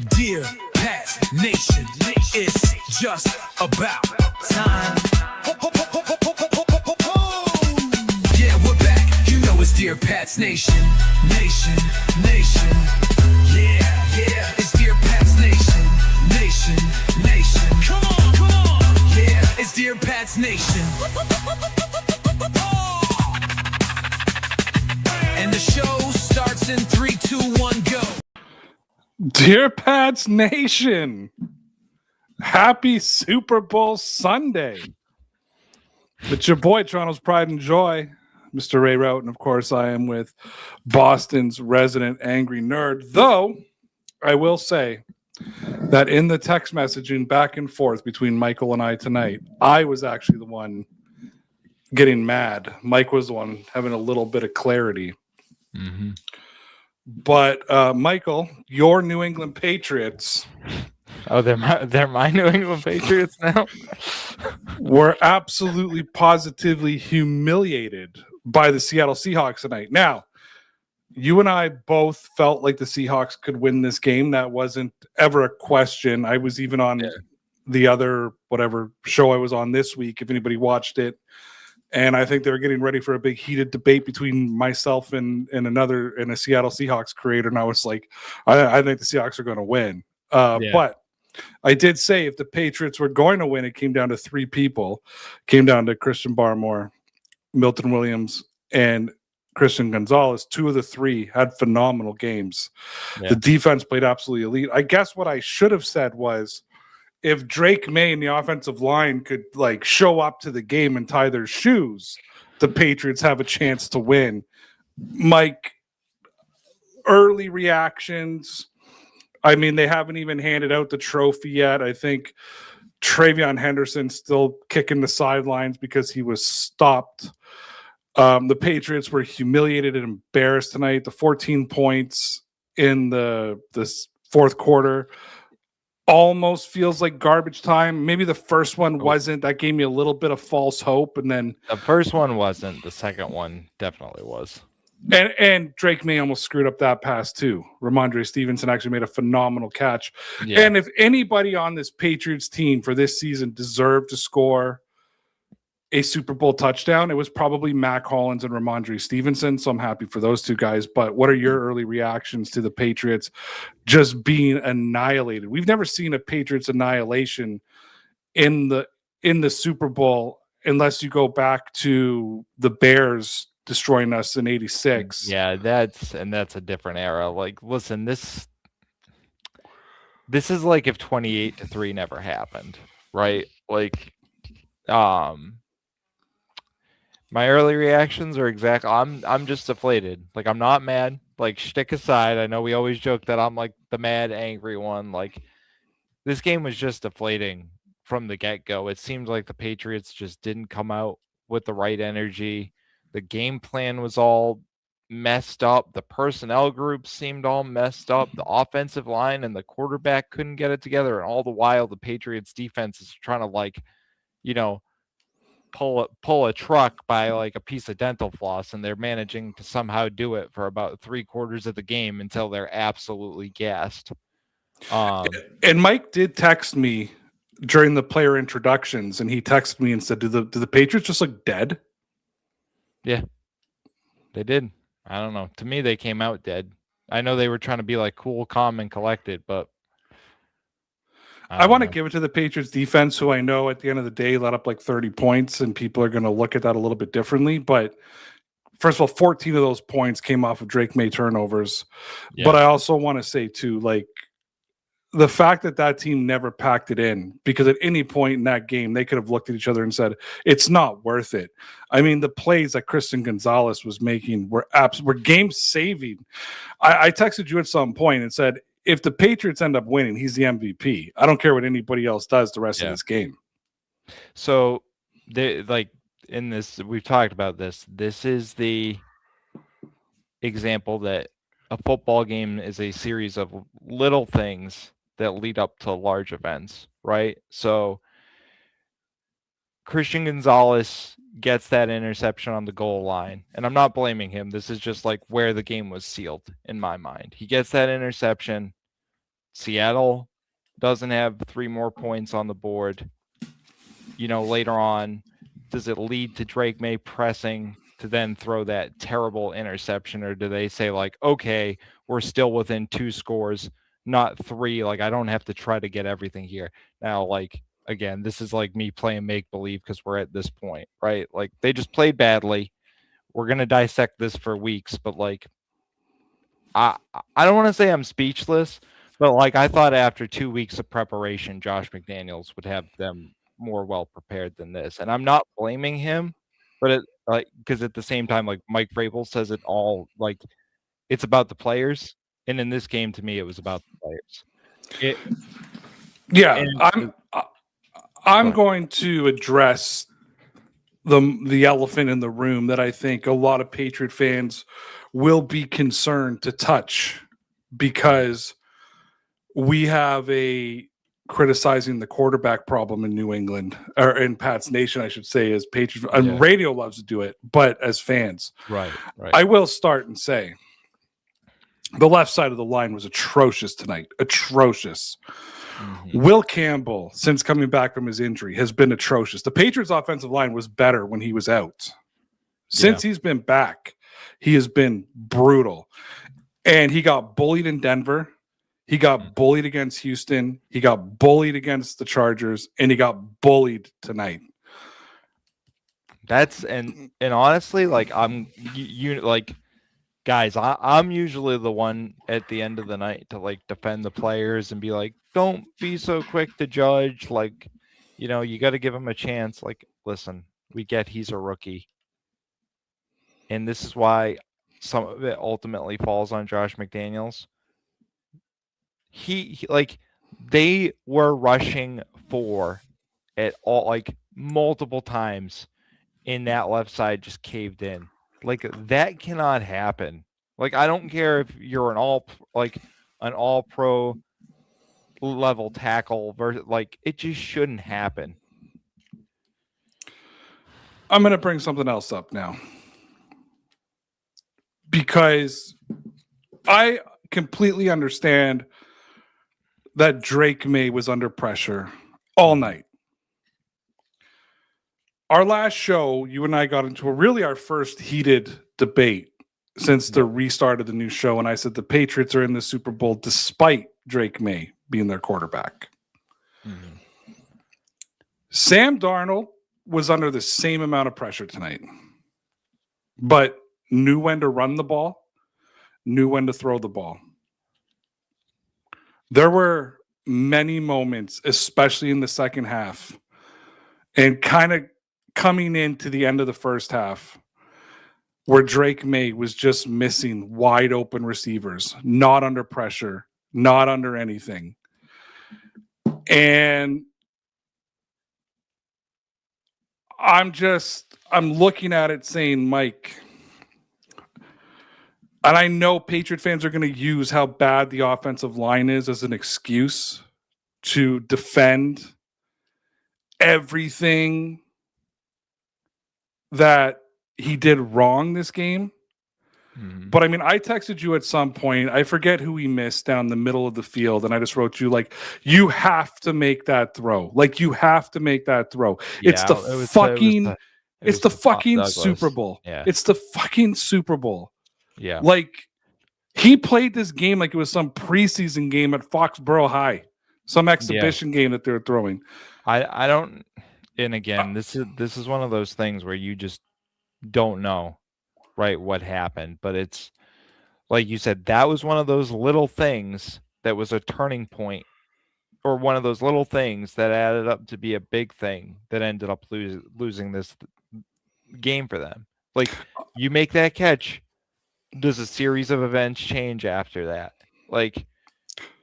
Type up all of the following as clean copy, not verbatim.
Dear Pats Nation, it's just about time. Yeah, we're back. You know it's Dear Pats Nation. Nation. Yeah. It's Dear Pats Nation. Nation. Come on. Yeah, it's Dear Pats Nation. And the show starts in 3, 2, 1, go. Dear Pats Nation, happy Super Bowl Sunday. It's your boy, Toronto's Pride and Joy, Mr. Ray Rout, and of course I am with Boston's resident angry nerd, though I will say that in the text messaging back and forth between Michael and I tonight, I was actually the one getting mad. Mike was the one having a little bit of clarity. Mm-hmm. But Michael, your New England Patriots. Oh, they're my New England Patriots now? Were absolutely positively humiliated by the Seattle Seahawks tonight. Now, you and I both felt like the Seahawks could win this game. That wasn't ever a question. I was even on the other whatever show I was on this week, if anybody watched it. And I think they were getting ready for a big heated debate between myself and a Seattle Seahawks creator. And I was like, I think the Seahawks are going to win. But I did say if the Patriots were going to win, it came down to three people. It came down to Christian Barmore, Milton Williams, and Christian Gonzalez. Two of the three had phenomenal games. Yeah. The defense played absolutely elite. I guess what I should have said was, if Drake Maye and the offensive line could show up to the game and tie their shoes, the Patriots have a chance to win. Mike, early reactions. I mean, they haven't even handed out the trophy yet. I think Travion Henderson's still kicking the sidelines because he was stopped. The Patriots were humiliated and embarrassed tonight. The 14 points in the fourth quarter almost feels like garbage time. Maybe the first one wasn't. That gave me a little bit of false hope. And then the first one wasn't. The second one definitely was. And Drake Maye almost screwed up that pass too. Ramondre Stevenson actually made a phenomenal catch. Yeah. And if anybody on this Patriots team for this season deserved to score a Super Bowl touchdown, it was probably Mac Hollins and Ramondre Stevenson. So I'm happy for those two guys. But what are your early reactions to the Patriots just being annihilated? We've never seen a Patriots annihilation in the Super Bowl unless you go back to the Bears destroying us in '86. Yeah, that's a different era. Like, listen, this is like if 28-3 never happened, right? Like, my early reactions are exactly. I'm just deflated. Like, I'm not mad. Like, shtick aside, I know we always joke that I'm like the mad, angry one. Like, this game was just deflating from the get-go. It seemed like the Patriots just didn't come out with the right energy. The game plan was all messed up. The personnel groups seemed all messed up. The offensive line and the quarterback couldn't get it together. And all the while, the Patriots defense is trying to pull a truck by like a piece of dental floss, and they're managing to somehow do it for about 3/4 of the game until they're absolutely gassed. And Mike did text me during the player introductions, and he texted me and said, do the Patriots just look dead? Yeah, they did. I don't know. To me, they came out dead. I know they were trying to be like cool, calm, and collected, but I want to give it to the Patriots defense, who I know at the end of the day let up like 30 points, and people are going to look at that a little bit differently. But first of all, 14 of those points came off of Drake Maye turnovers. Yeah. But I also want to say too, like, the fact that team never packed it in, because at any point in that game, they could have looked at each other and said, it's not worth it. I mean, the plays that Christian Gonzalez was making were game saving. I texted you at some point and said, if the Patriots end up winning, he's the MVP. I don't care what anybody else does the rest of this game. So in this, we've talked about this. This is the example that a football game is a series of little things that lead up to large events, right? So Christian Gonzalez gets that interception on the goal line, and I'm not blaming him. This is just like where the game was sealed in my mind. He gets that interception. Seattle doesn't have 3 more points on the board, later on, does it lead to Drake May pressing to then throw that terrible interception? Or do they say, like, okay, we're still within 2 scores, not 3. Like, I don't have to try to get everything here. Now, like, again, this is like me playing make-believe because we're at this point, right? Like, they just played badly. We're going to dissect this for weeks, but, like, I don't want to say I'm speechless, but, like, I thought after 2 weeks of preparation, Josh McDaniels would have them more well prepared than this. And I'm not blaming him, but because at the same time, like Mike Vrabel says it all, like, it's about the players. And in this game, to me, it was about the players. I'm going to address the elephant in the room that I think a lot of Patriot fans will be concerned to touch, because we have a criticizing the quarterback problem in New England, or in Pat's Nation, I should say, as Patriots. And radio loves to do it, but as fans. Right. I will start and say the left side of the line was atrocious tonight. Atrocious. Mm-hmm. Will Campbell, since coming back from his injury, has been atrocious. The Patriots' offensive line was better when he was out. Since he's been back, he has been brutal. And he got bullied in Denver. He got bullied against Houston. He got bullied against the Chargers, and he got bullied tonight. That's and honestly, like, guys, I'm usually the one at the end of the night to, like, defend the players and be like, don't be so quick to judge. Like, you got to give him a chance. Like, listen, we get he's a rookie, and this is why some of it ultimately falls on Josh McDaniels. He they were rushing 4 at all, like, multiple times, and that left side just caved in. Like, that cannot happen. Like, I don't care if you're an all pro level tackle versus, like, it just shouldn't happen. I'm going to bring something else up now, because I completely understand that Drake May was under pressure all night. Our last show, you and I got into our first heated debate since the restart of the new show, and I said the Patriots are in the Super Bowl despite Drake May being their quarterback. Mm-hmm. Sam Darnold was under the same amount of pressure tonight, but knew when to run the ball, knew when to throw the ball. There were many moments, especially in the second half, and kind of coming into the end of the first half, where Drake May was just missing wide open receivers, not under pressure, not under anything. And I'm looking at it saying, Mike, and I know Patriot fans are going to use how bad the offensive line is as an excuse to defend everything that he did wrong this game. Mm-hmm. But I mean, I texted you at some point, I forget who he missed down the middle of the field, and I just wrote you, like, you have to make that throw. Like, you have to make that throw. Yeah, it's the fucking Super Bowl. Yeah. It's the fucking Super Bowl. Yeah. Like, he played this game like it was some preseason game at Foxborough High, some exhibition game that they're throwing. I don't, and again, this is one of those things where you just don't know, right, what happened. But it's like you said, that was one of those little things that was a turning point, or one of those little things that added up to be a big thing that ended up losing this game for them. Like, you make that catch, does a series of events change after that? Like,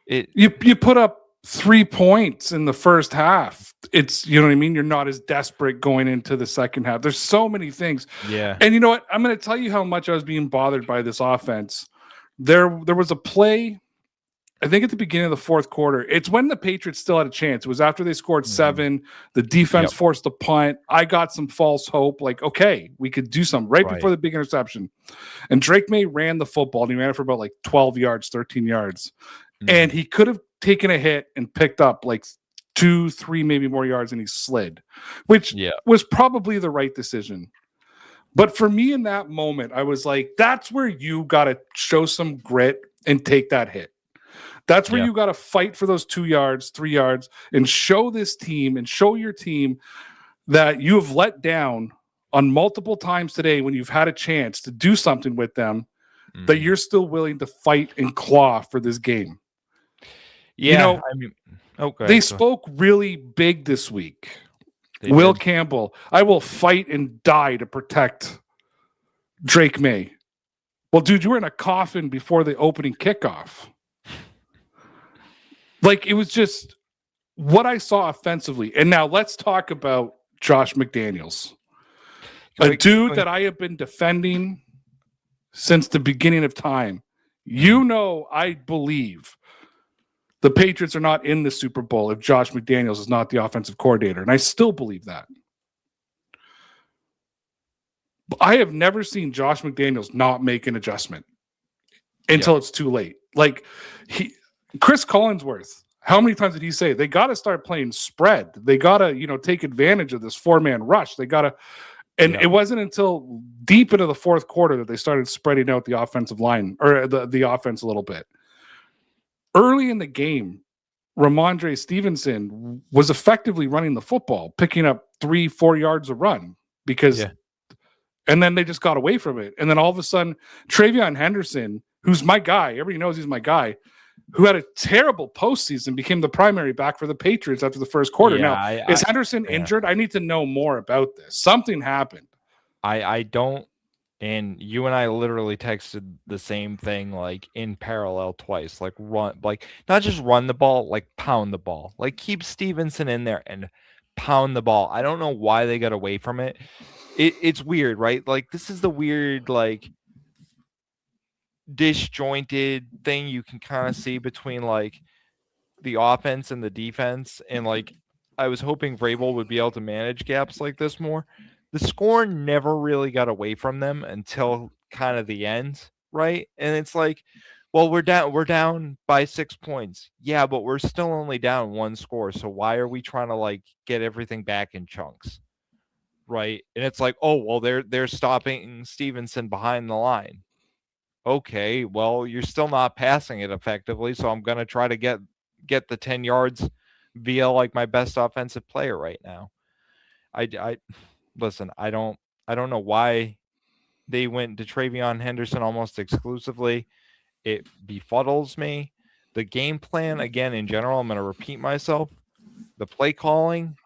you put up 3 points in the first half. It's, you know what I mean? You're not as desperate going into the second half. There's so many things. Yeah. And you know what? I'm going to tell you how much I was being bothered by this offense. There was a play, I think at the beginning of the fourth quarter. It's when the Patriots still had a chance. It was after they scored 7. The defense forced the punt. I got some false hope. Like, okay, we could do something right before the big interception. And Drake May ran the football, and he ran it for about like 12 yards, 13 yards. and he could have taken a hit and picked up like 2-3 maybe more yards, and he slid, which was probably the right decision. But for me in that moment, I was like, that's where you got to show some grit and take that hit. That's where you got to fight for those 2 yards, 3 yards, and show this team and show your team that you have let down on multiple times today when you've had a chance to do something with them, that you're still willing to fight and claw for this game. Yeah, you know, I mean, they spoke really big this week. Will Campbell, I will fight and die to protect Drake Maye. Well, dude, you were in a coffin before the opening kickoff. Like, it was just what I saw offensively. And now let's talk about Josh McDaniels, a dude that I have been defending since the beginning of time. You know, I believe the Patriots are not in the Super Bowl if Josh McDaniels is not the offensive coordinator. And I still believe that. But I have never seen Josh McDaniels not make an adjustment until it's too late. Like, Chris Collinsworth, how many times did he say they got to start playing spread? They got to, take advantage of this 4-man rush. They got to, and it wasn't until deep into the fourth quarter that they started spreading out the offensive line or the offense a little bit. Early in the game, Ramondre Stevenson was effectively running the football, picking up 3-4 yards a run and then they just got away from it. And then all of a sudden, Travion Henderson, who's my guy, everybody knows he's my guy, who had a terrible postseason, became the primary back for the Patriots after the first quarter. Is Henderson injured? I need to know more about this. Something happened. I don't. And you and I literally texted the same thing, like in parallel twice, like run, like not just run the ball, like pound the ball, like keep Stevenson in there and pound the ball. I don't know why they got away from it. It's weird, right? Like, this is the weird, like, disjointed thing you can kind of see between like the offense and the defense. And like, I was hoping Vrabel would be able to manage gaps like this more. The score never really got away from them until kind of the end, right? And it's like, well, we're down by 6 points. Yeah, but we're still only down 1 score. So why are we trying to like get everything back in chunks? Right? And it's like, oh, well, they're stopping Stevenson behind the line. Okay, well, you're still not passing it effectively, so I'm going to try to get the 10 yards via like my best offensive player right now. I listen, I don't know why they went to Travion Henderson almost exclusively. It befuddles me. The game plan, again, in general, I'm going to repeat myself. The play calling,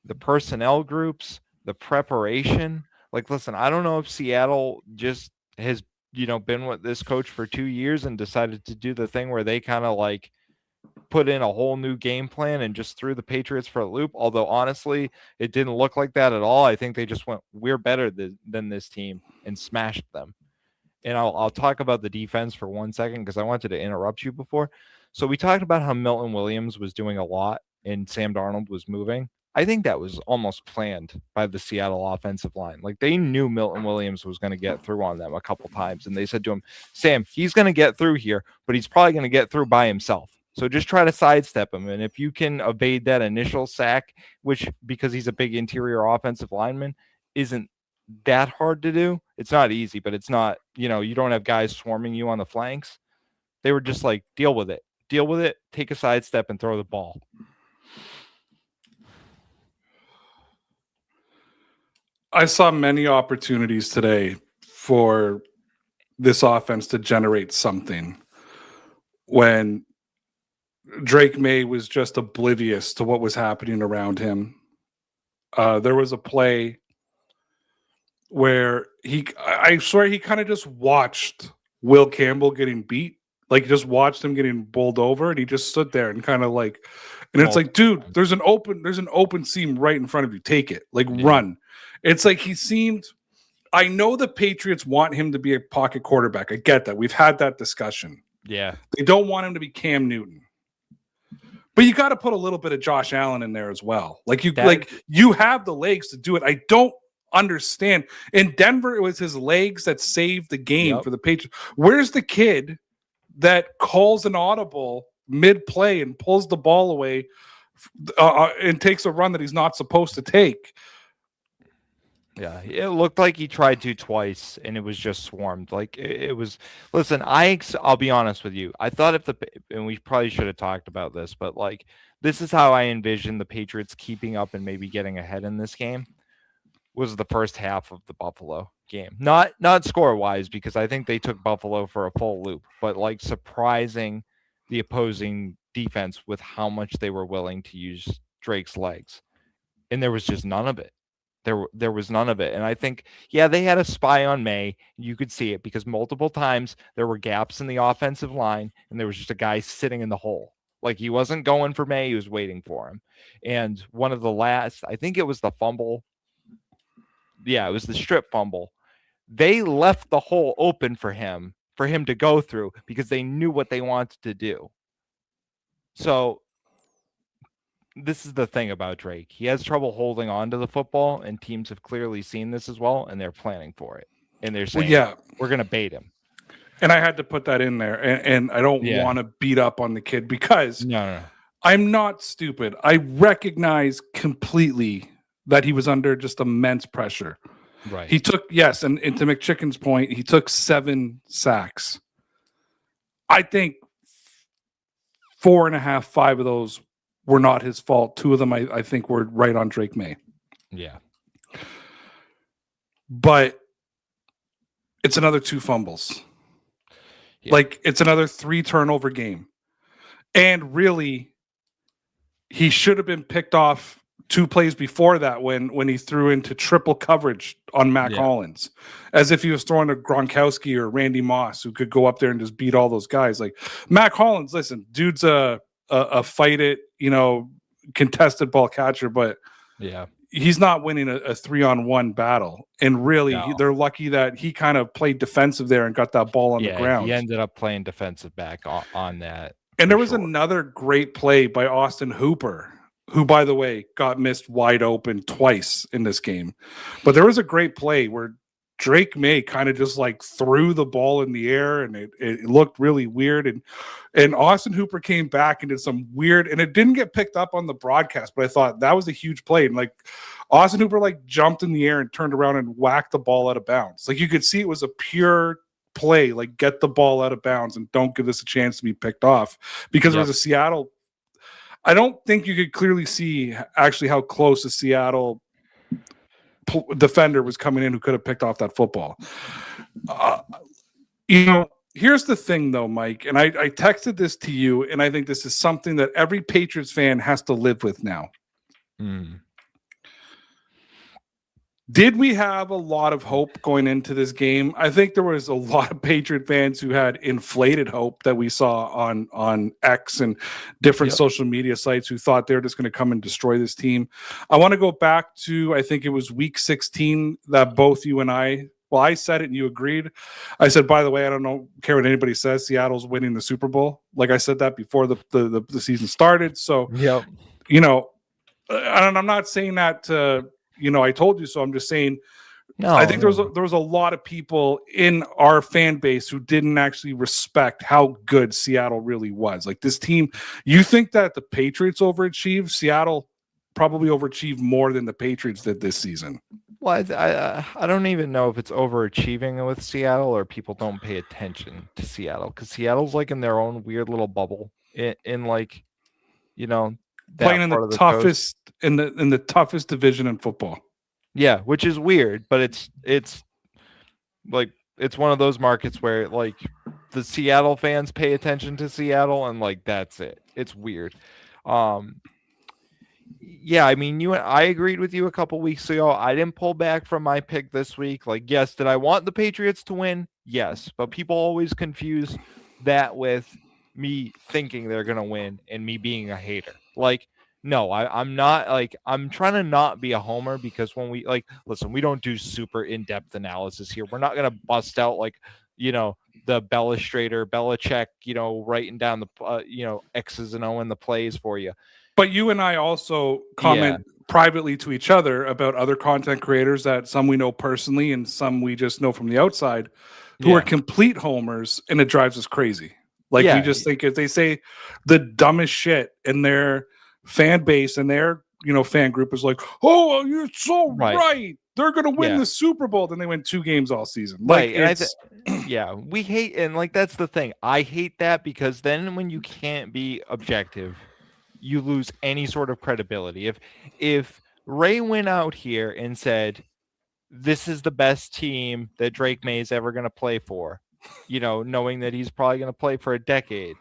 the personnel groups, the preparation. Like, listen, I don't know if Seattle just has, been with this coach for 2 years and decided to do the thing where they kind of like put in a whole new game plan and just threw the Patriots for a loop. Although honestly, it didn't look like that at all. I think they just went, we're better than this team, and smashed them. And I'll talk about the defense for 1 second because I wanted to interrupt you before. So we talked about how Milton Williams was doing a lot and Sam Darnold was moving. I think that was almost planned by the Seattle offensive line. Like, they knew Milton Williams was going to get through on them a couple times. And they said to him, Sam, he's going to get through here, but he's probably going to get through by himself. So just try to sidestep him. And if you can evade that initial sack, which, because he's a big interior offensive lineman, isn't that hard to do. It's not easy, but it's not, you don't have guys swarming you on the flanks. They were just like, deal with it, take a sidestep and throw the ball. I saw many opportunities today for this offense to generate something when Drake Maye was just oblivious to what was happening around him. There was a play where I swear he kind of just watched Will Campbell getting beat. Like, he just watched him getting bowled over, and he just stood there and kind of like, and it's like, dude, there's an open seam right in front of you. Take it, like, run. It's like he seemed. I know the Patriots want him to be a pocket quarterback. I get that. We've had that discussion. Yeah, they don't want him to be Cam Newton, but you got to put a little bit of Josh Allen in there as well. Like, you have the legs to do it. I don't understand. In Denver, it was his legs that saved the game for the Patriots. Where's the kid that calls an audible mid-play and pulls the ball away and takes a run that he's not supposed to take. Yeah, it looked like he tried to twice, and it was just swarmed. Like it was. Listen, I'll be honest with you. I thought and we probably should have talked about this, but like this is how I envisioned the Patriots keeping up and maybe getting ahead in this game. Was the first half of the Buffalo game, not score wise, because I think they took Buffalo for a full loop, but like surprising the opposing defense with how much they were willing to use Drake's legs, and there was just none of it. There was none of it. And I think, yeah, they had a spy on Maye. You could see it because multiple times there were gaps in the offensive line and there was just a guy sitting in the hole. Like he wasn't going for Maye, he was waiting for him. And one of the last, I think it was the fumble. Yeah, it was the strip fumble. They left the hole open for him to go through because they knew what they wanted to do. So this is the thing about Drake. He has trouble holding on to the football, and teams have clearly seen this as well, and they're planning for it. And they're saying, we're going to bait him. And I had to put that in there. And I don't want to beat up on the kid because no. I'm not stupid. I recognize completely that he was under just immense pressure. Right. He took, yes, and to McChicken's point, he took 7 sacks. I think 4.5, 5 of those were not his fault. 2 of them, I think, were right on Drake Maye. Yeah. But it's another 2 fumbles. Yeah. Like, it's another 3 turnover game. And really, he should have been picked off 2 plays before that when he threw into triple coverage on Mac Hollins, as if he was throwing a Gronkowski or Randy Moss who could go up there and just beat all those guys. Like, Mac Hollins, listen, dude's a fight it, contested ball catcher, but he's not winning a 3-on-1 battle. And really, they're lucky that he kind of played defensive there and got that ball on the ground. He ended up playing defensive back on that. And there was another great play by Austin Hooper, who, by the way, got missed wide open twice in this game. But there was a great play where Drake Maye kind of just like threw the ball in the air, and it looked really weird. And Austin Hooper came back and did some weird, and it didn't get picked up on the broadcast, but I thought that was a huge play. And like Austin Hooper like jumped in the air and turned around and whacked the ball out of bounds. Like you could see it was a pure play, like get the ball out of bounds and don't give this a chance to be picked off, because it was a Seattle. I don't think you could clearly see actually how close the Seattle defender was coming in who could have picked off that football. Here's the thing though, Mike, and I texted this to you, and I think this is something that every Patriots fan has to live with now. Did we have a lot of hope going into this game? I think there was a lot of Patriot fans who had inflated hope that we saw on X and different social media sites who thought they were just going to come and destroy this team. I want to go back to, I think it was week 16 that both you and I said it and you agreed. I said, by the way, I don't care what anybody says, Seattle's winning the Super Bowl. Like I said that before the season started. So, and I'm not saying that to, I told you so. I'm just saying, I think there was a lot of people in our fan base who didn't actually respect how good Seattle really was. Like this team, you think that the Patriots overachieved? Seattle probably overachieved more than the Patriots did this season. Well, I don't even know if it's overachieving with Seattle or people don't pay attention to Seattle, because Seattle's like in their own weird little bubble in like, playing in the toughest in the toughest division in football. Yeah, which is weird, but it's like it's one of those markets where like the Seattle fans pay attention to Seattle, and like that's it. It's weird. Yeah, I mean, I agreed with you a couple weeks ago. I didn't pull back from my pick this week. Like, yes, did I want the Patriots to win? Yes, but people always confuse that with me thinking they're gonna win and me being a hater. Like, no, I'm not. Like, I'm trying to not be a homer, because when we listen, we don't do super in-depth analysis here. We're not gonna bust out like, the Belichick, writing down the X's and O's and the plays for you. But you and I also comment privately to each other about other content creators that some we know personally and some we just know from the outside who are complete homers, and it drives us crazy. Like we Yeah. just think if they say the dumbest shit in their fan base and their fan group is like, oh, you're so right. They're gonna win the Super Bowl. Then they win 2 games all season. Like and we hate, and like that's the thing. I hate that because then when you can't be objective, you lose any sort of credibility. If Ray went out here and said, this is the best team that Drake May is ever going to play for, knowing that he's probably going to play for a decade,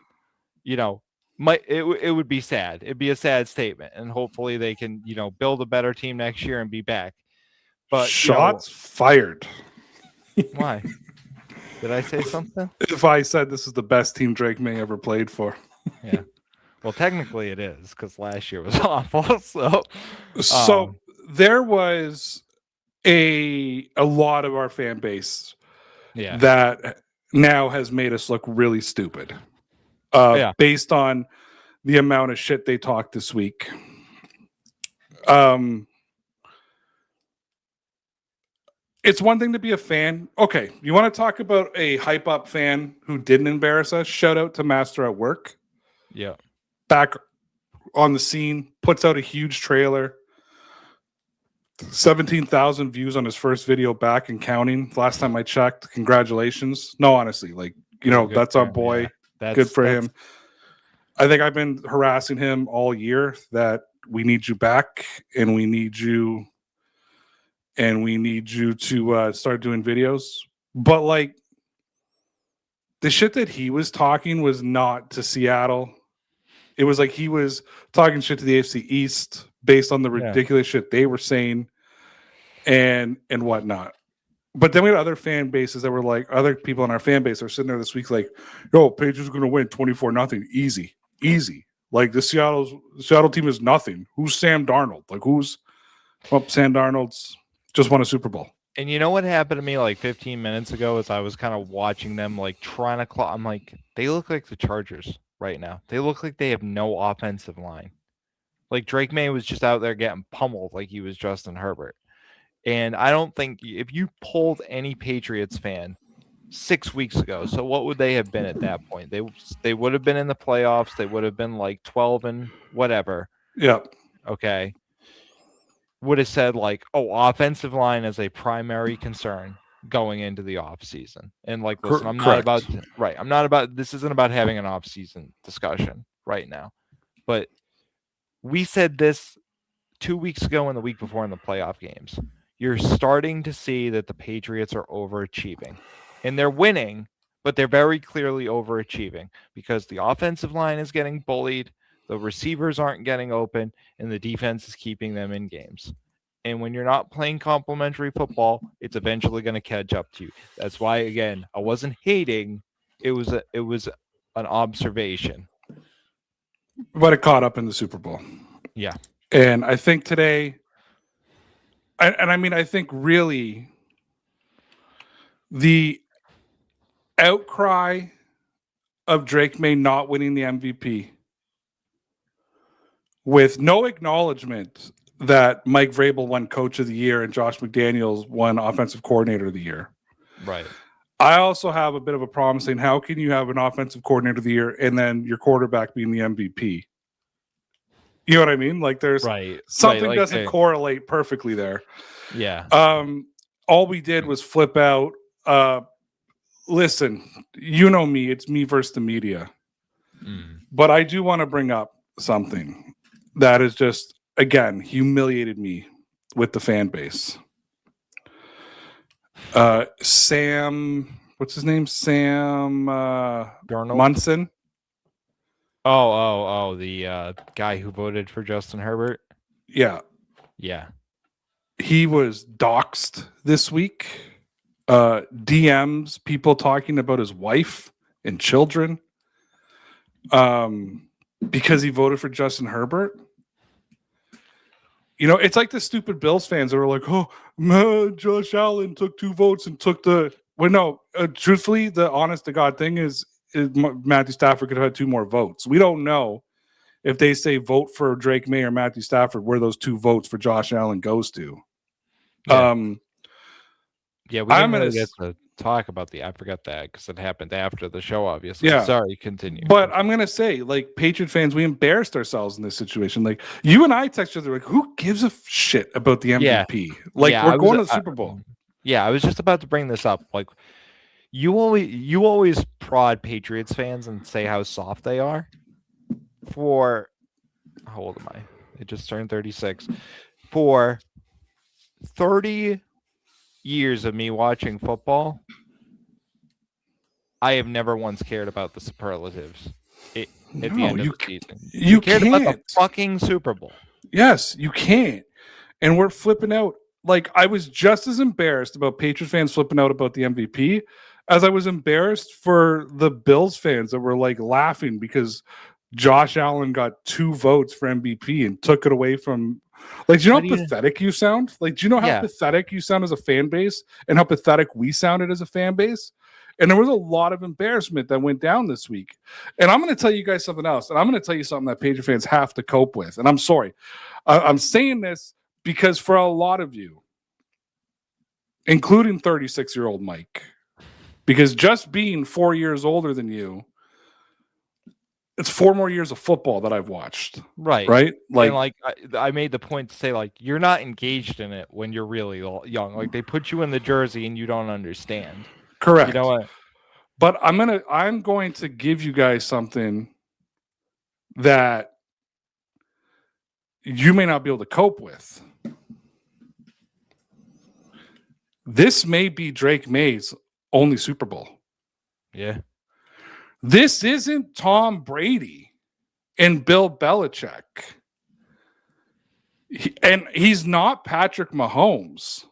it would be sad. It'd be a sad statement, and hopefully they can, build a better team next year and be back. But shots fired. Why? Did I say something? If I said this is the best team Drake May ever played for. Yeah. Well, technically it is because last year was awful. So there was a lot of our fan base that now has made us look really stupid based on the amount of shit they talked this week. It's one thing to be a fan. Okay, you want to talk about a hype up fan who didn't embarrass us? Shout out to Master at Work. Yeah. Back on the scene, puts out a huge trailer. 17,000 views on his first video back and counting. Last time I checked. Congratulations. No, honestly, that's our boy. Yeah. Good for him. I think I've been harassing him all year that we need you back and we need you to start doing videos. But like the shit that he was talking was not to Seattle. It was like he was talking shit to the AFC East based on the ridiculous shit they were saying and whatnot. But then we had other fan bases that were like, other people in our fan base are sitting there this week like, yo, Patriots are going to win 24-0. Easy. Like the Seattle team is nothing. Who's Sam Darnold? Like Sam Darnold's just won a Super Bowl. And you know what happened to me like 15 minutes ago is I was kind of watching them like trying to claw. I'm like, they look like the Chargers right now. They look like they have no offensive line. Like Drake May was just out there getting pummeled like he was Justin Herbert. And I don't think if you polled any Patriots fan 6 weeks ago, so what would they have been at that point? They would have been in the playoffs. They would have been like 12 and whatever. Yeah. Okay. Would have said like, oh, offensive line is a primary concern going into the offseason. And like, listen, I'm not about this isn't about having an offseason discussion right now. But we said this 2 weeks ago and the week before in the playoff games. You're starting to see that the Patriots are overachieving. And they're winning, but they're very clearly overachieving because the offensive line is getting bullied, the receivers aren't getting open, and the defense is keeping them in games. And when you're not playing complementary football, it's eventually going to catch up to you. That's why, again, I wasn't hating. It was an observation. But it caught up in the Super Bowl. Yeah. And I think today, I think really the outcry of Drake May not winning the MVP with no acknowledgement that Mike Vrabel won Coach of the Year and Josh McDaniels won Offensive Coordinator of the Year. Right. I also have a bit of a problem saying, how can you have an Offensive Coordinator of the Year and then your quarterback being the MVP? You know what I mean? Like there's something like doesn't correlate perfectly there. Yeah. All we did was flip out. Listen, you know me, it's me versus the media. But I do want to bring up something that is just, again, humiliated me with the fan base. Sam, what's his name? Sam Darnold? Munson. Oh, the guy who voted for Justin Herbert? Yeah. Yeah. He was doxxed this week. DMs, people talking about his wife and children because he voted for Justin Herbert. You know, it's like the stupid Bills fans that were like, oh, man, Josh Allen took 2 votes and took the... Well, no, truthfully, the honest to God thing is Matthew Stafford could have had 2 more votes. We don't know if they say vote for Drake May or Matthew Stafford where those 2 votes for Josh Allen goes to. Yeah. We didn't really get talk about I forgot that because it happened after the show, obviously. Yeah. Sorry, continue. But I'm gonna say, like, Patriot fans, we embarrassed ourselves in this situation. Like, you and I text each other, like, who gives a shit about the MVP? Like, Yeah, we're going to the Super Bowl. I was just about to bring this up. Like, you always prod Patriots fans and say how soft they are. For how old am I? I just turned 36. For 30 years of me watching football, I have never once cared about the superlatives at the end of the season. You cared can't. about the fucking Super Bowl. Yes, you can't. And we're flipping out. Like, I was just as embarrassed about Patriot fans flipping out about the MVP as I was embarrassed for the Bills fans that were like laughing because Josh Allen got 2 votes for MVP and took it away from. Like, do you know how pathetic you sound? Like, do you know how pathetic you sound as a fan base and how pathetic we sounded as a fan base? And there was a lot of embarrassment that went down this week. And I'm going to tell you guys something else. And I'm going to tell you something that Patriot fans have to cope with. And I'm sorry. I'm saying this because for a lot of you, including 36-year-old Mike, because just being 4 years older than you, it's 4 more years of football that I've watched. Right. Like, and I made the point to say, like, you're not engaged in it when you're really young. Like, they put you in the jersey and you don't understand. Correct. You know what? But I'm going to give you guys something that you may not be able to cope with. This may be Drake May's only Super Bowl. Yeah. This isn't Tom Brady and Bill Belichick. And he's not Patrick Mahomes.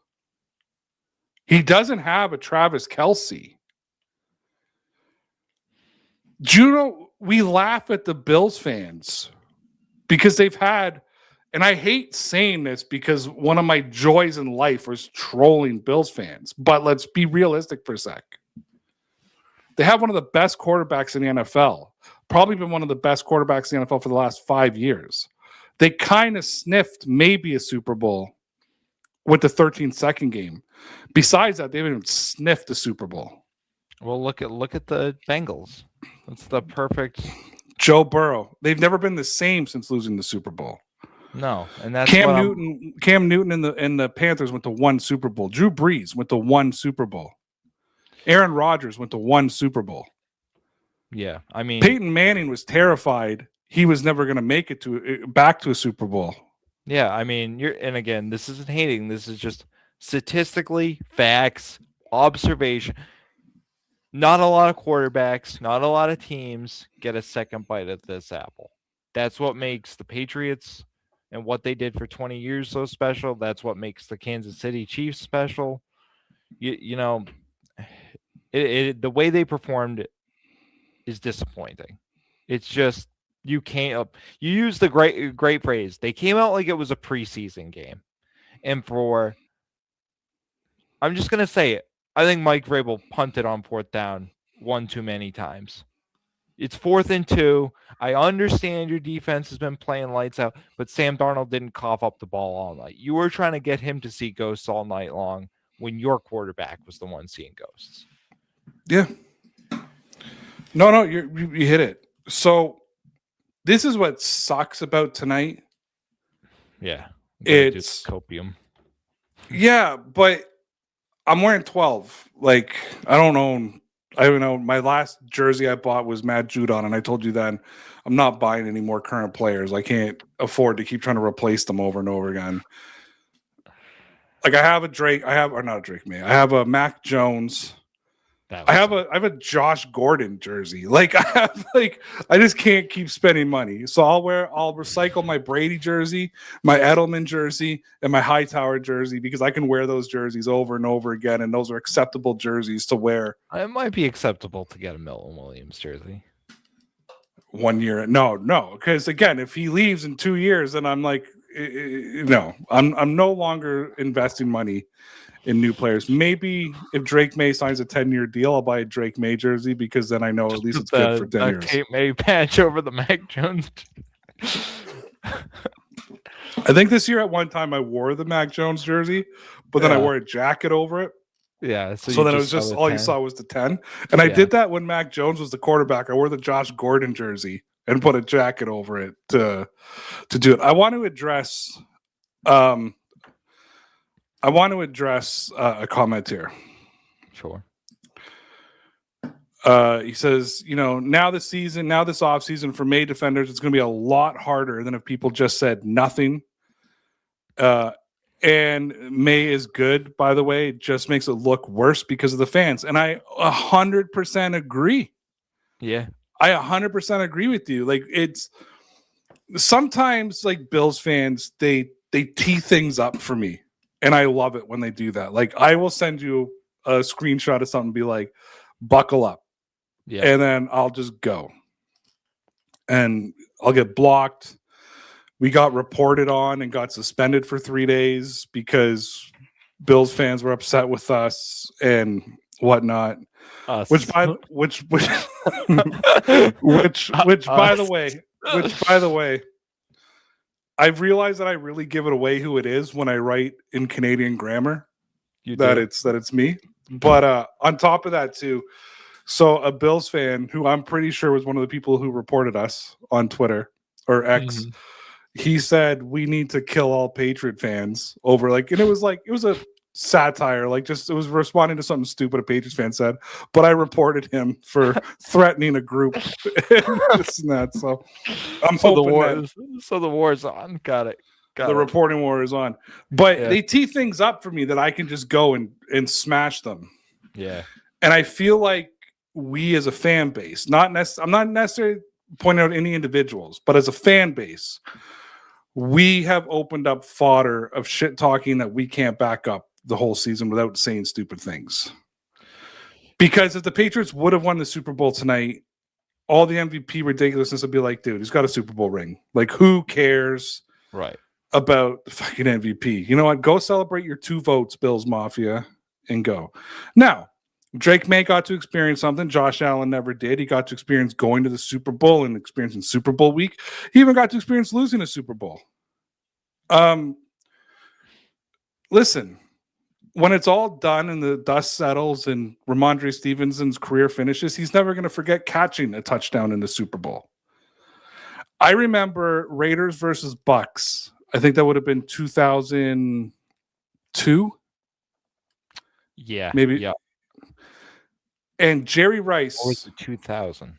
He doesn't have a Travis Kelce. Do you know, we laugh at the Bills fans because they've had, and I hate saying this because one of my joys in life was trolling Bills fans, but let's be realistic for a sec. They have one of the best quarterbacks in the NFL, probably been one of the best quarterbacks in the NFL for the last 5 years. They kind of sniffed maybe a Super Bowl with the 13-second game. Besides that, they haven't even sniffed the Super Bowl. Well, look at the Bengals. That's the perfect Joe Burrow. They've never been the same since losing the Super Bowl. No, and that's Cam Newton and the Panthers went to 1 Super Bowl. Drew Brees went to 1 Super Bowl. Aaron Rodgers went to 1 Super Bowl. Yeah, I mean, Peyton Manning was terrified he was never going to make it back to a Super Bowl. Yeah, I mean, and again, this isn't hating. This is just statistically, facts, observation. Not a lot of quarterbacks, not a lot of teams get a second bite at this apple. That's what makes the Patriots and what they did for 20 years so special. That's what makes the Kansas City Chiefs special. You know, the way they performed is disappointing. It's just, you can't. You use the great phrase. They came out like it was a preseason game, and I'm just gonna say it. I think Mike Vrabel punted on 4th down 1 too many times. It's 4th and 2. I understand your defense has been playing lights out, but Sam Darnold didn't cough up the ball all night. You were trying to get him to see ghosts all night long when your quarterback was the one seeing ghosts. Yeah. No, you hit it. So this is what sucks about tonight. Yeah. It's copium. Yeah, but I'm wearing 12. Like, I don't know. My last jersey I bought was Matt Judon, and I told you then I'm not buying any more current players. I can't afford to keep trying to replace them over and over again. Like, I have a Mac Jones. I have a Josh Gordon jersey. Like, I just can't keep spending money. So I'll recycle my Brady jersey, my Edelman jersey, and my Hightower jersey because I can wear those jerseys over and over again, and those are acceptable jerseys to wear. It might be acceptable to get a Milton Williams jersey. 1 year. No, because again, if he leaves in 2 years, then I'm like, no, I'm no longer investing money in new players. Maybe if Drake Maye signs a 10-year deal, I'll buy a Drake Maye jersey because then I know at least it's good for 10 years. Kate May patch over the Mac Jones. I think this year at one time I wore the Mac Jones jersey, but then I wore a jacket over it. Yeah. So then it was saw just the all you 10. saw was the 10. And I did that when Mac Jones was the quarterback. I wore the Josh Gordon jersey and put a jacket over it to do it. I want to address a comment here. Sure. He says, now this offseason for Maye defenders, it's going to be a lot harder than if people just said nothing. And Maye is good, by the way. It just makes it look worse because of the fans. And I 100% agree. Yeah. I 100% agree with you. Like, it's sometimes like Bills fans, they tee things up for me. And I love it when they do that. Like, I will send you a screenshot of something and be like, buckle up. Yeah. And then I'll just go. And I'll get blocked. We got reported on and got suspended for 3 days because Bills fans were upset with us and whatnot. Which by the way, I've realized that I really give it away who it is when I write in Canadian grammar. It's me. But on top of that too, so a Bills fan who I'm pretty sure was one of the people who reported us on Twitter or X. Mm-hmm. He said we need to kill all Patriot fans over and it was a satire, it was responding to something stupid a Patriots fan said, but I reported him for threatening a group and this and that. So I'm hoping the war is on. Got it. Reporting war is on. But they tee things up for me that I can just go and smash them. Yeah. And I feel like we as a fan base, I'm not necessarily pointing out any individuals, but as a fan base, we have opened up fodder of shit talking that we can't back up the whole season without saying stupid things. Because if the Patriots would have won the Super Bowl tonight, all the MVP ridiculousness would be like, dude, he's got a Super Bowl ring. Like, who cares about the fucking MVP? You know what? Go celebrate your 2 votes, Bills Mafia, and go. Now, Drake May got to experience something Josh Allen never did. He got to experience going to the Super Bowl and experiencing Super Bowl week. He even got to experience losing a Super Bowl. Listen, when it's all done and the dust settles and Ramondre Stevenson's career finishes, he's never going to forget catching a touchdown in the Super Bowl. I remember Raiders versus Bucks. I think that would have been 2002. Yeah. Maybe. Yeah. And Jerry Rice. Or was it 2000?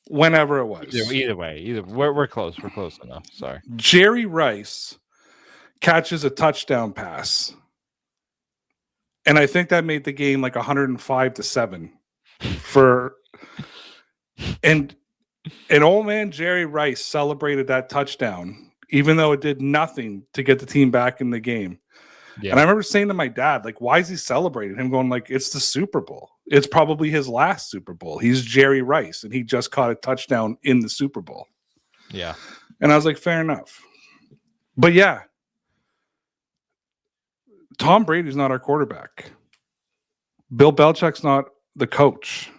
Whenever it was. Either way. We're close. We're close enough. Sorry. Jerry Rice catches a touchdown pass. And I think that made the game like 105-7 and old man Jerry Rice celebrated that touchdown, even though it did nothing to get the team back in the game. Yeah. And I remember saying to my dad, like, why is he celebrating? Him going like, it's the Super Bowl. It's probably his last Super Bowl. He's Jerry Rice, and he just caught a touchdown in the Super Bowl. Yeah. And I was like, fair enough. But yeah, Tom Brady's not our quarterback. Bill Belichick's not the coach.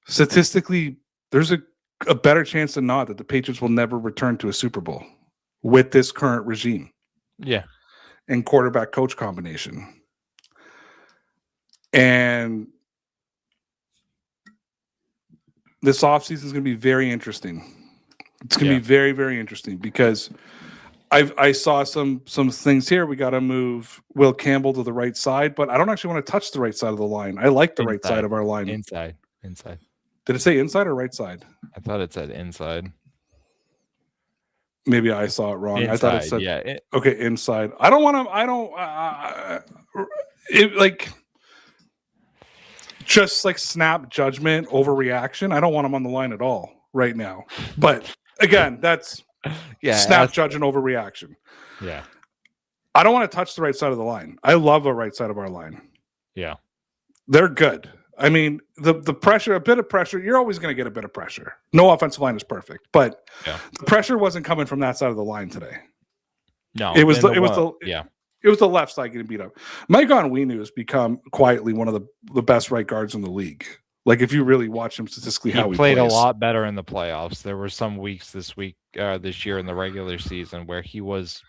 Statistically, there's a better chance than not that the Patriots will never return to a Super Bowl with this current regime. Yeah. And quarterback coach combination. And this offseason is going to be very interesting. It's going to be very, very interesting because I saw some things here. We got to move Will Campbell to the right side, but I don't actually want to touch the right side of the line. I like the right side of our line. Inside. Did it say inside or right side? I thought it said inside. Maybe I saw it wrong. Inside, I thought it said okay, inside. I don't want to. Just like snap judgment, overreaction. I don't want him on the line at all right now. But again, that's snap judgment, overreaction. Yeah. I don't want to touch the right side of the line. I love the right side of our line. Yeah. They're good. I mean, the pressure, a bit of pressure, you're always going to get a bit of pressure. No offensive line is perfect, but the pressure wasn't coming from that side of the line today. No, it was the left side getting beat up. Mike Onwenu has become quietly one of the best right guards in the league. Like, if you really watch him statistically, he played plays. A lot better in the playoffs. There were some weeks this year in the regular season where he was,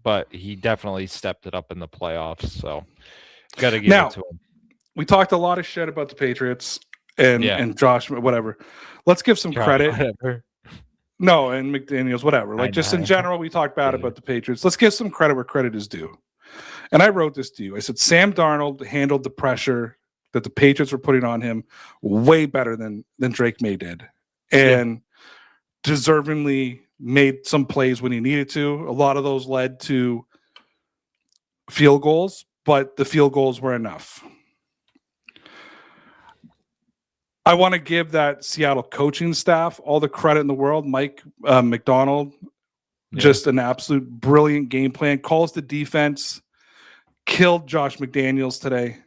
but he definitely stepped it up in the playoffs. So got to give Now, it to him. we talked a lot of shit about the Patriots and Josh, whatever. Let's give some credit. Whatever. No, and McDaniels, whatever. Like, just in know. general, we talked bad Yeah. about the Patriots. Let's give some credit where credit is due. And I wrote this to you. I said, Sam Darnold handled the pressure that the Patriots were putting on him way better than Drake Maye did. And deservingly made some plays when he needed to. A lot of those led to field goals, but the field goals were enough. I want to give that Seattle coaching staff all the credit in the world. Mike McDonald, just an absolute brilliant game plan. Calls the defense, killed Josh McDaniels today,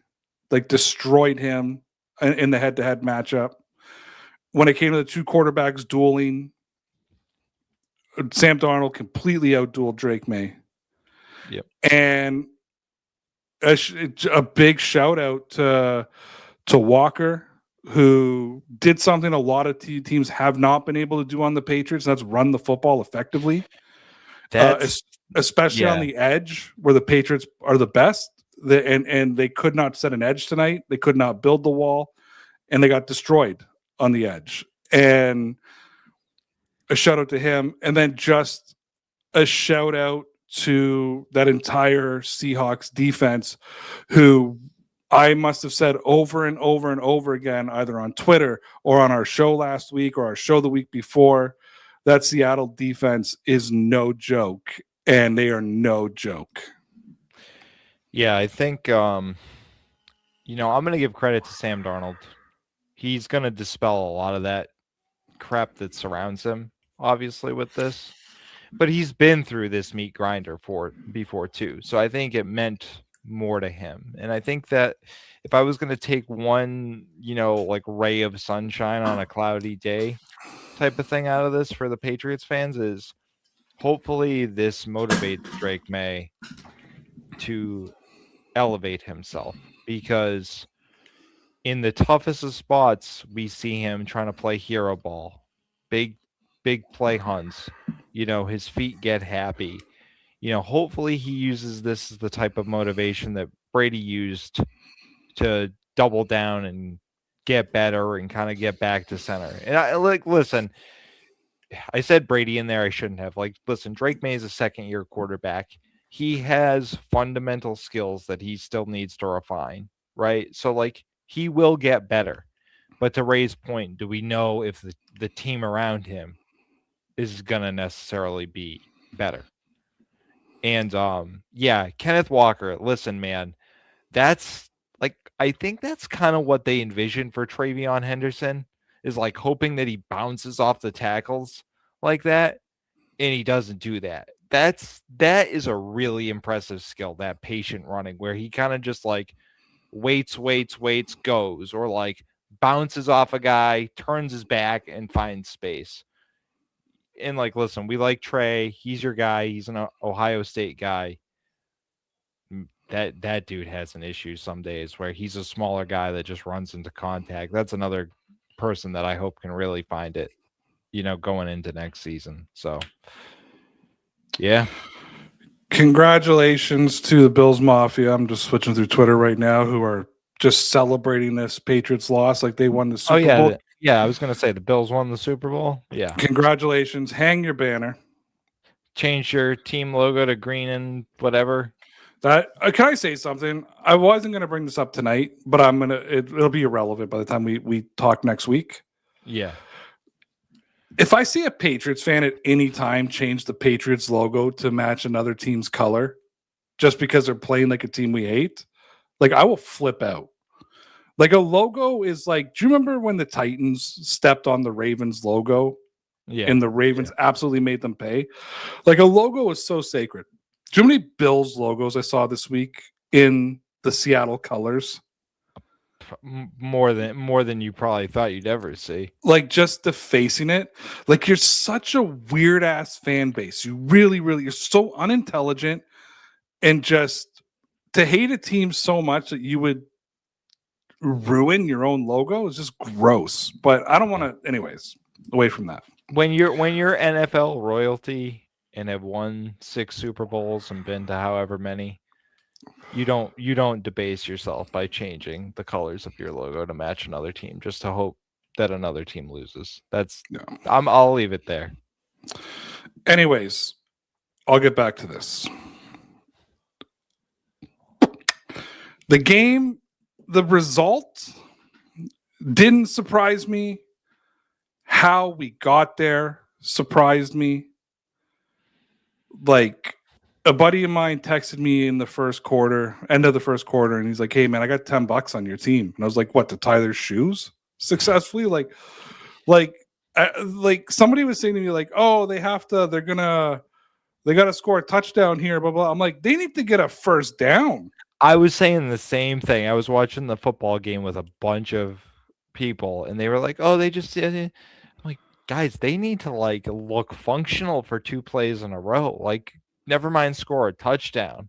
like destroyed him in the head-to-head matchup. When it came to the two quarterbacks dueling, Sam Darnold completely outdueled Drake Maye. Yep. And a big shout out to Walker, who did something a lot of teams have not been able to do on the Patriots. And that's run the football effectively. Especially on the edge where the Patriots are the best. And they could not set an edge tonight. They could not build the wall, and they got destroyed on the edge. And a shout out to him. And then just a shout out to that entire Seahawks defense, who I must have said over and over and over again, either on Twitter or on our show last week or our show the week before, that Seattle defense is no joke, and they are no joke. Yeah, I think, I'm going to give credit to Sam Darnold. He's going to dispel a lot of that crap that surrounds him, obviously, with this. But he's been through this meat grinder before, too. So I think it meant more to him. And I think that if I was going to take one, like ray of sunshine on a cloudy day type of thing out of this for the Patriots fans, is hopefully this motivates Drake Maye to elevate himself, because in the toughest of spots, we see him trying to play hero ball, big play hunts, his feet get happy. Hopefully he uses this as the type of motivation that Brady used to double down and get better and kind of get back to center. And listen, I said Brady in there. I shouldn't have. Listen, Drake Maye is a second-year quarterback. He has fundamental skills that he still needs to refine, right? So, he will get better. But to Ray's point, do we know if the team around him is going to necessarily be better? And, Kenneth Walker, listen, man, that's, I think that's kind of what they envisioned for Travion Henderson, is hoping that he bounces off the tackles like that, and he doesn't do that. That is a really impressive skill, that patient running, where he kind of just waits, goes, or bounces off a guy, turns his back, and finds space. And listen, we like Trey. He's your guy. He's an Ohio State guy. That dude has an issue some days where he's a smaller guy that just runs into contact. That's another person that I hope can really find it, going into next season. So, yeah. Congratulations to the Bills Mafia. I'm just switching through Twitter right now, who are just celebrating this Patriots loss like they won the Super Bowl. I was going to say the Bills won the Super Bowl. Yeah. Congratulations. Hang your banner. Change your team logo to green and whatever. Can I say something? I wasn't going to bring this up tonight, but it'll be irrelevant by the time we talk next week. Yeah. If I see a Patriots fan at any time change the Patriots logo to match another team's color just because they're playing like a team we hate, I will flip out. A logo is do you remember when the Titans stepped on the Ravens logo? Yeah. And the Ravens absolutely made them pay? A logo is so sacred. Do you know how many Bills logos I saw this week in the Seattle colors? More than you probably thought you'd ever see. Just defacing it. You're such a weird ass fan base. You really, really, you're so unintelligent, and just to hate a team so much that you would ruin your own logo is just gross. But I don't want to. Anyways, away from that. When you're NFL royalty and have won 6 Super Bowls and been to however many, you don't debase yourself by changing the colors of your logo to match another team just to hope that another team loses. I'll leave it there. Anyways, I'll get back to this. The game, the result didn't surprise me. How we got there surprised me. Like, a buddy of mine texted me in the end of the first quarter, and he's like, "Hey man, I got $10 on your team." And I was like, "What, to tie their shoes successfully?" Like somebody was saying to me, like, "Oh, they got to score a touchdown here, blah blah." I'm like, they need to get a first down. I was saying the same thing. I was watching the football game with a bunch of people, and they were like, "Oh, they just." I'm like, guys, they need to like look functional for 2 plays in a row. Like, never mind score a touchdown.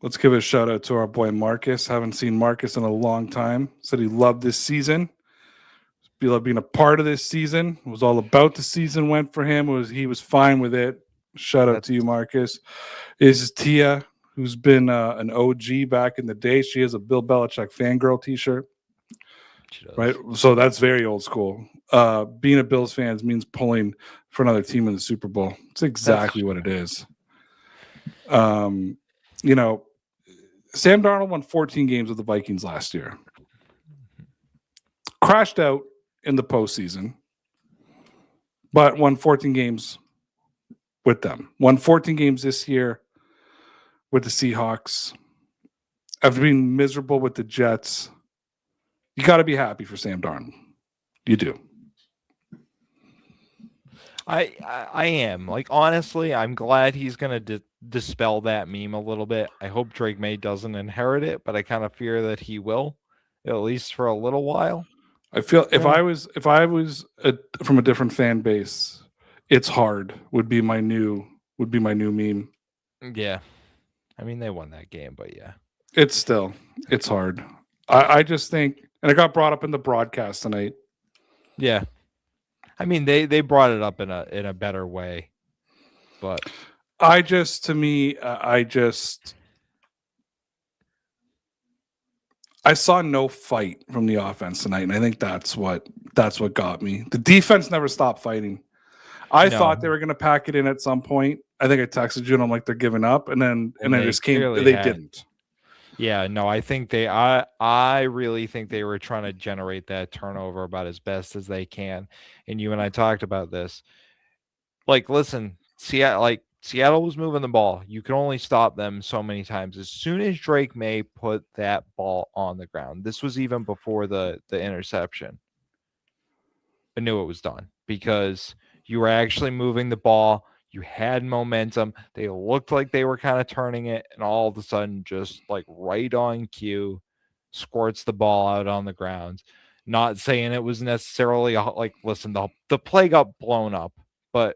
Let's give a shout out to our boy Marcus. Haven't seen Marcus in a long time. Said he loved this season. He loved being a part of this season. It was all about the season went for him. He was fine with it. Shout out to you, Marcus. This is Tia, who's been an OG back in the day. She has a Bill Belichick fangirl T-shirt. Right, so that's very old school. Being a Bills fan means pulling for another team in the Super Bowl. It's exactly what it is. You know, Sam Darnold won 14 games with the Vikings last year. Crashed out in the postseason, but won 14 games with them. Won 14 games this year with the Seahawks. After being miserable with the Jets, you got to be happy for Sam Darnold. You do. I am. Like, honestly, I'm glad he's going to dispel that meme a little bit. I hope Drake May doesn't inherit it, but I kind of fear that he will, at least for a little while. I feel if I was from a different fan base, it's hard would be my new meme. Yeah. I mean, they won that game, but yeah. It's hard. I just think, and it got brought up in the broadcast tonight. Yeah. I mean, they brought it up in a better way, but I saw no fight from the offense tonight, and I think that's what got me. The defense never stopped fighting. I thought they were going to pack it in at some point. I think I texted you, and I'm like, they're giving up, and then they just came. They didn't. Yeah, no, I really think they were trying to generate that turnover about as best as they can. And you and I talked about this. Like, listen, Seattle was moving the ball. You can only stop them so many times. As soon as Drake May put that ball on the ground, this was even before the interception, I knew it was done because you were actually moving the ball. You had momentum. They looked like they were kind of turning it, and all of a sudden, just like right on cue, squirts the ball out on the ground. Not saying it was necessarily listen, the play got blown up, but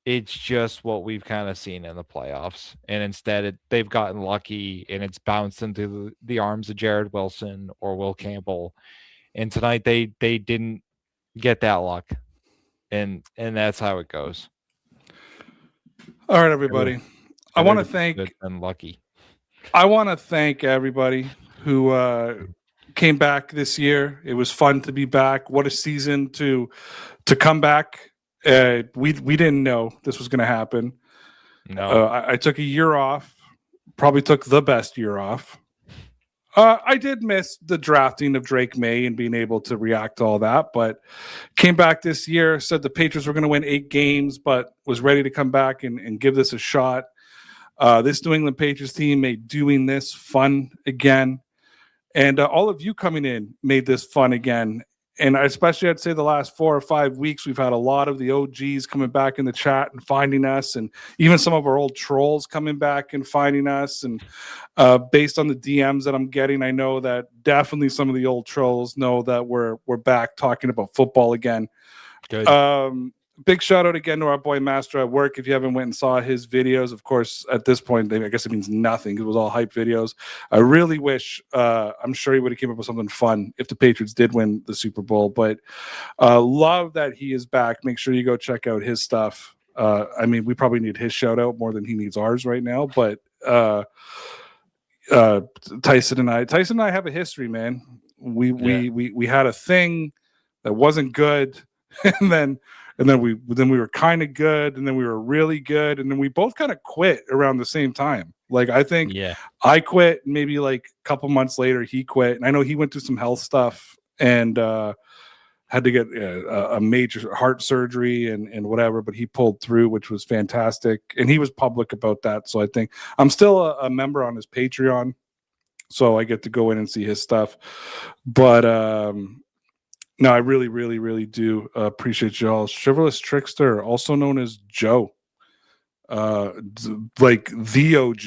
it's just what we've kind of seen in the playoffs. And instead, they've gotten lucky, and it's bounced into the arms of Jared Wilson or Will Campbell. And tonight, they didn't get that luck. And that's how it goes. All right, everybody. I want to thank unlucky. I want to thank everybody who came back this year. It was fun to be back. What a season to come back. We didn't know this was going to happen. No, I took a year off. Probably took the best year off. I did miss the drafting of Drake May and being able to react to all that, but came back this year, said the Patriots were going to win 8 games, but was ready to come back and give this a shot. This New England Patriots team made doing this fun again. And all of you coming in made this fun again. And especially, I'd say the last 4 or 5 weeks, we've had a lot of the OGs coming back in the chat and finding us, and even some of our old trolls coming back and finding us. And based on the DMs that I'm getting, I know that definitely some of the old trolls know that we're back talking about football again. Good. big shout out again to our boy Master at Work. If you haven't went and saw his videos, of course, at this point, I guess it means nothing. It was all hype videos. I really wish, I'm sure he would have came up with something fun if the Patriots did win the Super Bowl. But love that he is back. Make sure you go check out his stuff. I mean, we probably need his shout out more than he needs ours right now. But Tyson and I have a history, man. We had a thing that wasn't good, and then we were kind of good, and then we were really good, and then we both kind of quit around the same time. Like I think I quit, maybe like a couple months later he quit, and I know he went through some health stuff and had to get a major heart surgery and whatever, but he pulled through, which was fantastic, and he was public about that. So I think I'm still a member on his Patreon, so I get to go in and see his stuff. But no, I really, really, really do appreciate y'all. Chivalrous Trickster, also known as Joe, like the OG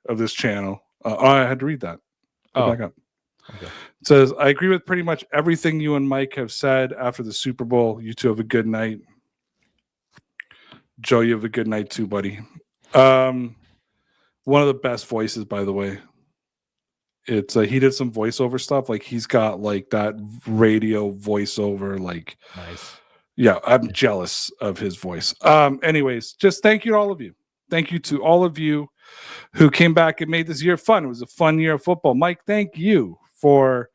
of this channel. I had to read that. Go back up. Okay. It says, I agree with pretty much everything you and Mike have said after the Super Bowl. You two have a good night. Joe, you have a good night too, buddy. One of the best voices, by the way. It's he did some voiceover stuff. Like he's got like that radio voiceover. Like, nice. Yeah, I'm jealous of his voice. Anyways, just thank you to all of you. Thank you to all of you who came back and made this year fun. It was a fun year of football. Mike, thank you for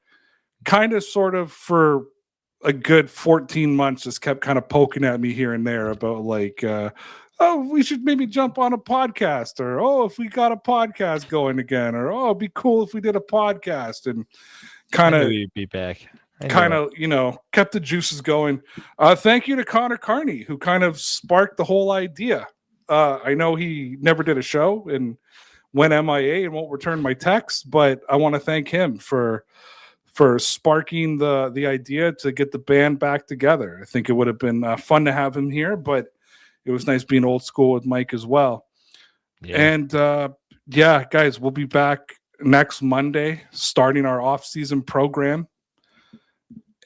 sort of for a good 14 months just kept kind of poking at me here and there about like oh, we should maybe jump on a podcast, or oh, if we got a podcast going again, or oh, it'd be cool if we did a podcast, and kind of be back. Kind of, kept the juices going. Thank you to Connor Carney, who kind of sparked the whole idea. I know he never did a show and went MIA and won't return my texts, but I want to thank him for sparking the idea to get the band back together. I think it would have been fun to have him here, but it was nice being old school with Mike as well. Yeah. And guys, we'll be back next Monday, starting our off-season program.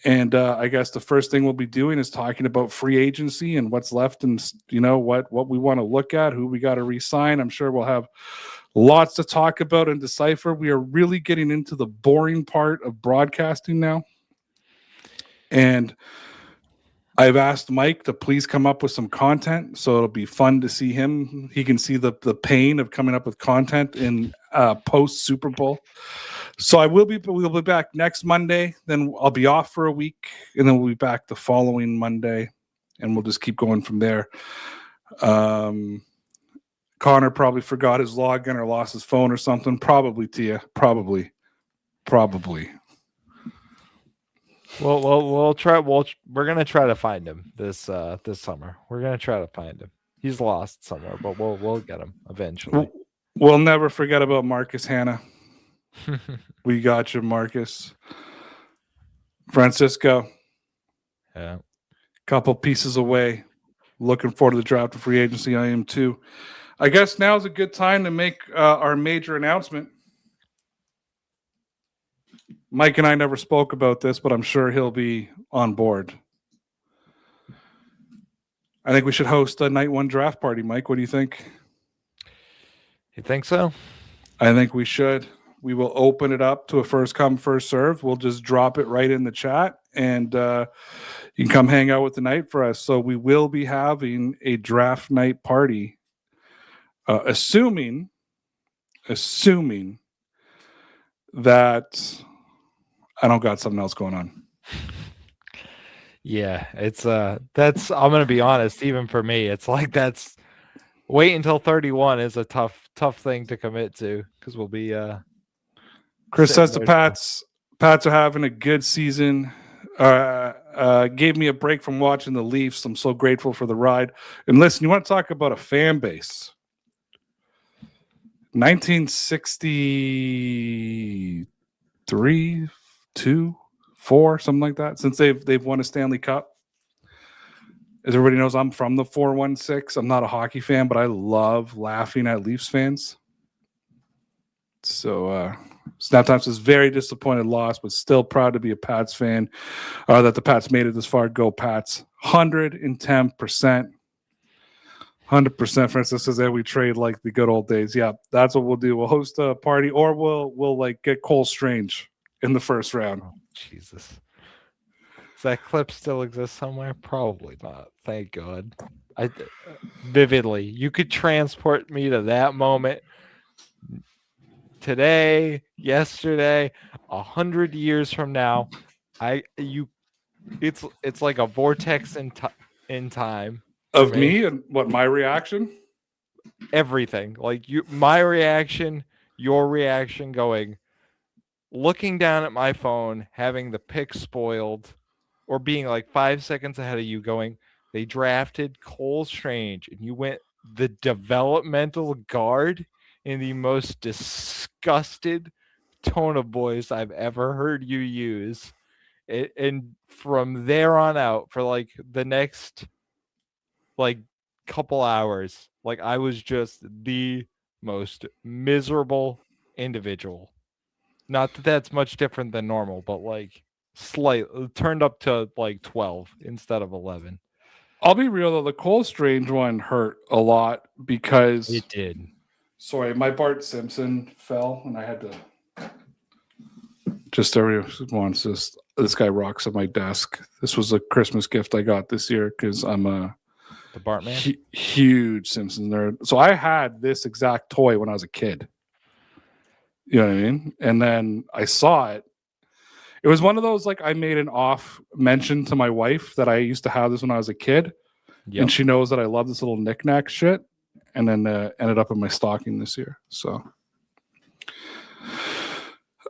And I guess the first thing we'll be doing is talking about free agency and what's left, and what we want to look at, who we got to re-sign. I'm sure we'll have lots to talk about and decipher. We are really getting into the boring part of broadcasting now. And I've asked Mike to please come up with some content, so it'll be fun to see him. He can see the pain of coming up with content in post Super Bowl. So we'll be back next Monday. Then I'll be off for a week, and then we'll be back the following Monday, and we'll just keep going from there. Connor probably forgot his login or lost his phone or something. Probably, Tia. Probably. We'll try. We're gonna try to find him this summer. We're gonna try to find him. He's lost somewhere, but we'll get him eventually. We'll never forget about Marcus Hanna. We got you, Marcus. Francisco. Yeah. Couple pieces away. Looking forward to the draft of free agency. I am too. I guess now is a good time to make our major announcement. Mike and I never spoke about this, but I'm sure he'll be on board. I think we should host a night one draft party. Mike, what do you think? You think so? I think we should. We will open it up to a first come, first serve. We'll just drop it right in the chat, and you can come hang out with the night for us. So we will be having a draft night party, assuming that I don't got something else going on. Yeah, it's that's, I'm gonna be honest, even for me, it's like that's wait until 31 is a tough thing to commit to, because we'll be Chris says the Pats are having a good season. Gave me a break from watching the Leafs. I'm so grateful for the ride. And listen, you want to talk about a fan base? 1963, 2, 4, something like that. Since they've won a Stanley Cup. As everybody knows, I'm from the 416. I'm not a hockey fan, but I love laughing at Leafs fans. So Snaptime says very disappointed loss, but still proud to be a Pats fan. That the Pats made it this far. Go Pats. 110%. 100%. Francis says that we trade like the good old days. Yeah, that's what we'll do. We'll host a party, or we'll like get Cole Strange in the first round. Oh, Jesus. Does that clip still exist somewhere? Probably not. Thank God. Vividly, you could transport me to that moment. Today, yesterday, 100 years from now, it's like a vortex in time of me and what my reaction. Everything like my reaction, your reaction, looking down at my phone, having the pick spoiled, or being like 5 seconds ahead of you, going, they drafted Cole Strange, and you went the developmental guard in the most disgusted tone of voice I've ever heard you use. And from there on out, for like the next like couple hours, like I was just the most miserable individual. Not that that's much different than normal, but like slightly turned up to like 12 instead of 11. I'll be real though, the Cole Strange one hurt a lot because it did. Sorry, my Bart Simpson fell, and I had to. Just everyone says this guy rocks at my desk. This was a Christmas gift I got this year because I'm a the Bart man, huge Simpsons nerd. So I had this exact toy when I was a kid. You know what I mean? And then I saw it. It was one of those, like, I made an off mention to my wife that I used to have this when I was a kid. Yep. And she knows that I love this little knick-knack shit. And then ended up in my stocking this year. So,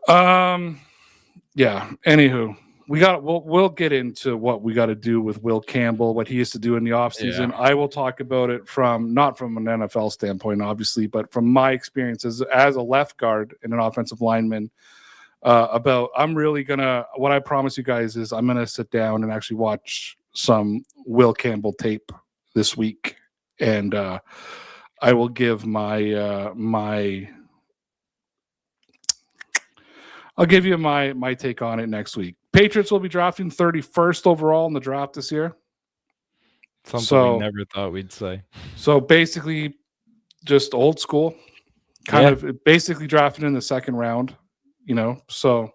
yeah. Anywho, we'll get into what we got to do with Will Campbell, what he used to do in the offseason. Yeah. I will talk about it not from an NFL standpoint, obviously, but from my experiences as a left guard and an offensive lineman. What I promise you guys is I'm gonna sit down and actually watch some Will Campbell tape this week, and I will give I'll give you my take on it next week. Patriots will be drafting 31st overall in the draft this year. Something we never thought we'd say. So basically, just old school, kind of basically drafted in the second round. You know, so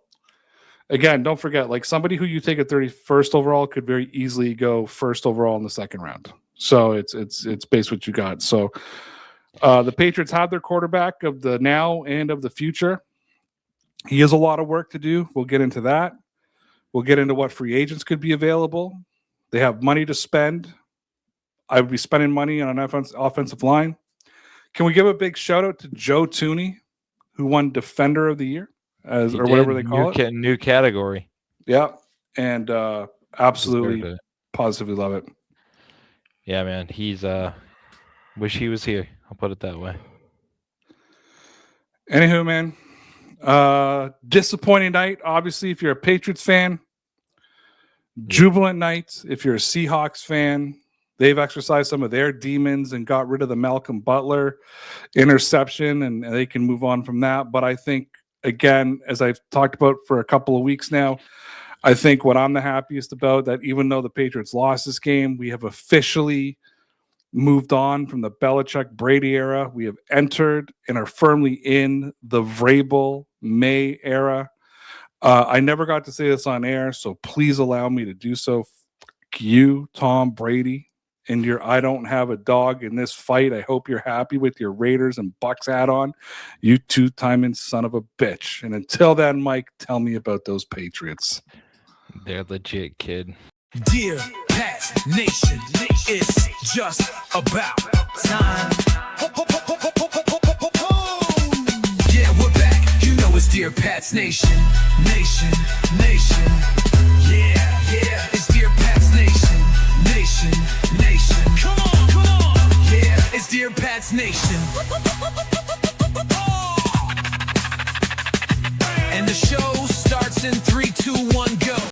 again, don't forget, like somebody who you take at 31st overall could very easily go first overall in the second round. So it's based what you got. So the Patriots have their quarterback of the now and of the future. He has a lot of work to do. We'll get into that. We'll get into what free agents could be available. They have money to spend. I would be spending money on an offensive line. Can we give a big shout out to Joe Tooney, who won Defender of the Year? Whatever they call it. New category. Yeah. And absolutely positively love it. Yeah, man. He's wish he was here. I'll put it that way. Anywho, man. Disappointing night, obviously, if you're a Patriots fan. Jubilant night if you're a Seahawks fan. They've exercised some of their demons and got rid of the Malcolm Butler interception, and they can move on from that. But I think, again, as I've talked about for a couple of weeks now, I think what I'm the happiest about, that even though the Patriots lost this game, we have officially moved on from the Belichick-Brady era. We have entered and are firmly in the Vrabel-May era. I never got to say this on air, so please allow me to do so. Fuck you, Tom Brady, and your I don't have a dog in this fight. I hope you're happy with your Raiders and Bucks hat on. You two-timing son of a bitch. And until then, Mike, tell me about those Patriots. They're legit, kid. Dear Pats Nation, it's just about time. Yeah, we're back. You know it's Dear Pats Nation. Nation. Yeah, it's Dear Pats Nation. Nation. Come on. Yeah, it's Dear Pats Nation. And the show's